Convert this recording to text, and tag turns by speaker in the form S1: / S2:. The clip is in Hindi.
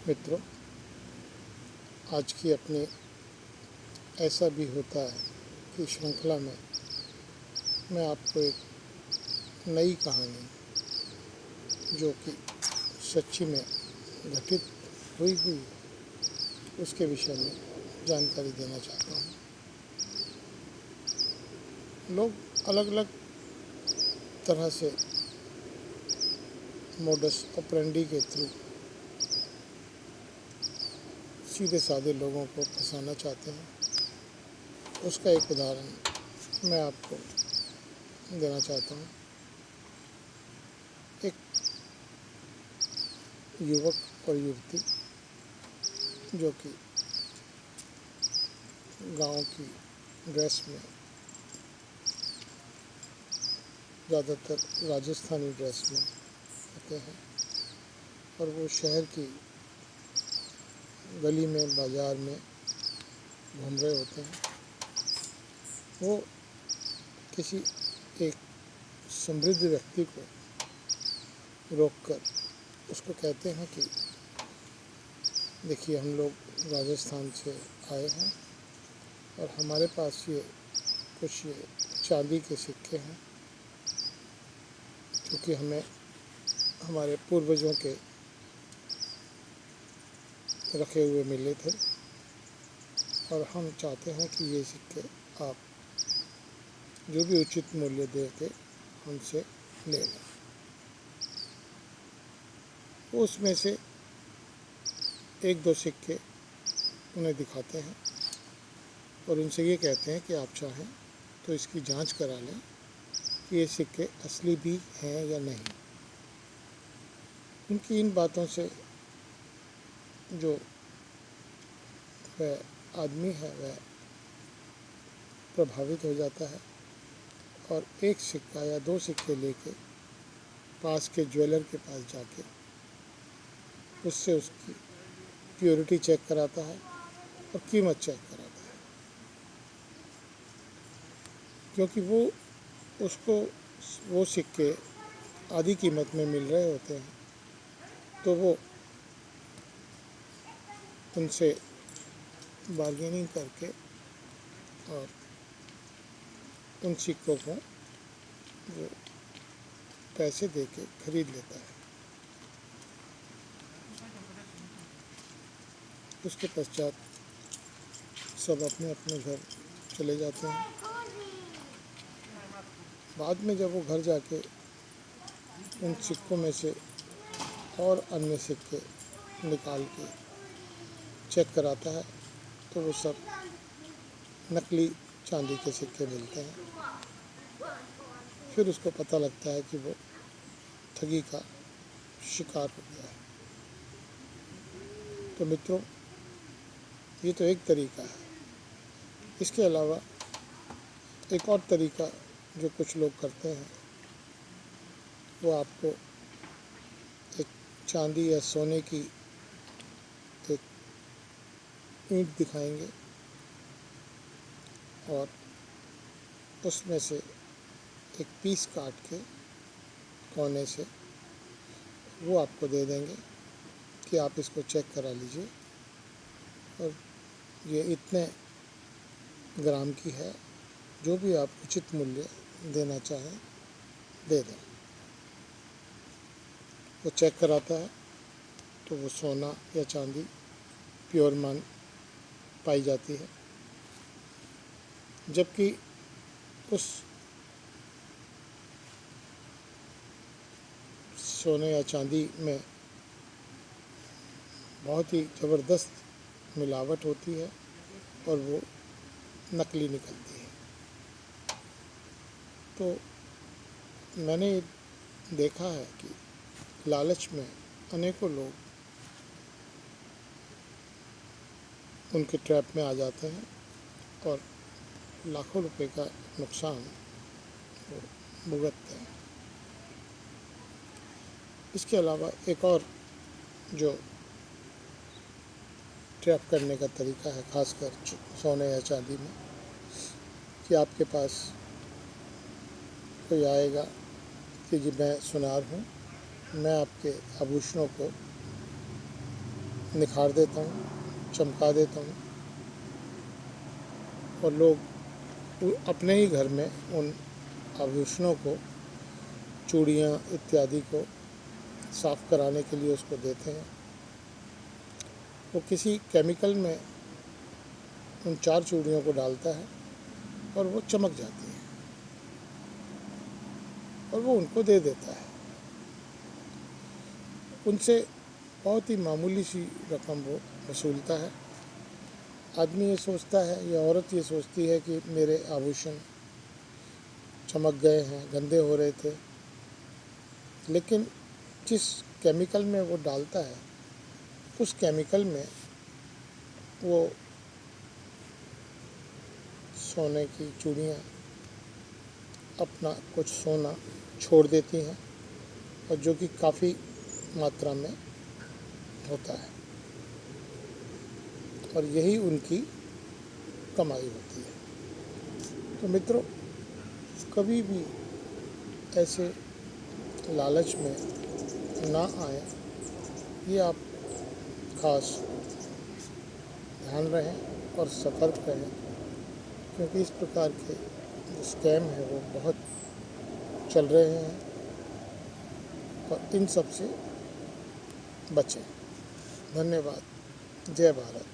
S1: मित्रों, आज की अपनी ऐसा भी होता है कि श्रृंखला में मैं आपको एक नई कहानी जो कि सच्ची में घटित हुई उसके विषय में जानकारी देना चाहता हूँ। लोग अलग अलग तरह से मोडस ऑपरेंडी के थ्रू सीधे साधे लोगों को फंसाना चाहते हैं। उसका एक उदाहरण मैं आपको देना चाहता हूँ। एक युवक और युवती जो कि गांव की ड्रेस में, ज़्यादातर राजस्थानी ड्रेस में होते हैं और वो शहर की गली में, बाज़ार में घूम रहे होते हैं। वो किसी एक समृद्ध व्यक्ति को रोककर उसको कहते हैं कि देखिए, हम लोग राजस्थान से आए हैं और हमारे पास ये चांदी के सिक्के हैं क्योंकि हमें हमारे पूर्वजों के रखे हुए मिले थे और हम चाहते हैं कि ये सिक्के आप जो भी उचित मूल्य दे के हमसे ले लें। वो उसमें से एक दो सिक्के उन्हें दिखाते हैं और उनसे ये कहते हैं कि आप चाहें तो इसकी जांच करा लें कि ये सिक्के असली भी हैं या नहीं। उनकी इन बातों से जो वह आदमी है वह प्रभावित हो जाता है और एक सिक्का या दो सिक्के लेके पास के ज्वेलर के पास जाके उससे उसकी प्योरिटी चेक कराता है और कीमत चेक कराता है, क्योंकि उसको वो सिक्के आधी कीमत में मिल रहे होते हैं तो वो उनसे बार्गेनिंग करके और उन सिक्कों को वो पैसे दे के खरीद लेता है। उसके पश्चात सब अपने अपने घर चले जाते हैं। बाद में जब वो घर जाके उन सिक्कों में से और अन्य सिक्के निकाल के चेक कराता है तो वो सब नकली चांदी के सिक्के मिलते हैं। फिर उसको पता लगता है कि वो ठगी का शिकार हो गया है। तो मित्रों, ये तो एक तरीका है। इसके अलावा एक और तरीका जो कुछ लोग करते हैं, वो आपको एक चांदी या सोने की एक ईंट दिखाएंगे और उसमें से एक पीस काट के कोने से वो आपको दे देंगे कि आप इसको चेक करा लीजिए और ये इतने ग्राम की है, जो भी आप उचित मूल्य देना चाहें दे दें। वो चेक कराता है तो वो सोना या चांदी प्योर मान पाई जाती है, जबकि उस सोने या चांदी में बहुत ही ज़बरदस्त मिलावट होती है और वो नकली निकलती है। तो मैंने देखा है कि लालच में अनेकों लोग उनके ट्रैप में आ जाते हैं और लाखों रुपए का नुकसान वो भुगतते हैं। इसके अलावा एक और जो ट्रैप करने का तरीका है, खासकर सोने या चांदी में, कि आपके पास कोई आएगा कि जी मैं सुनार हूँ, मैं आपके आभूषणों को निखार देता हूँ, चमका देता हूँ और लोग अपने ही घर में उन आभूषणों को, चूड़ियाँ इत्यादि को साफ कराने के लिए उसको देते हैं। वो किसी केमिकल में उन 4 चूड़ियों को डालता है और वो चमक जाती हैं और वो उनको दे देता है। उनसे बहुत ही मामूली सी रकम वो वसूलता है। आदमी ये सोचता है या औरत ये सोचती है कि मेरे आभूषण चमक गए हैं, गंदे हो रहे थे, लेकिन जिस केमिकल में वो डालता है उस केमिकल में वो सोने की चूड़ियाँ अपना कुछ सोना छोड़ देती हैं और जो कि काफ़ी मात्रा में होता है और यही उनकी कमाई होती है। तो मित्रों, कभी भी ऐसे लालच में ना आए, ये आप खास ध्यान रहें और सतर्क रहें, क्योंकि इस प्रकार के जो स्कैम है वो बहुत चल रहे हैं और इन सब से बचें। धन्यवाद। जय भारत।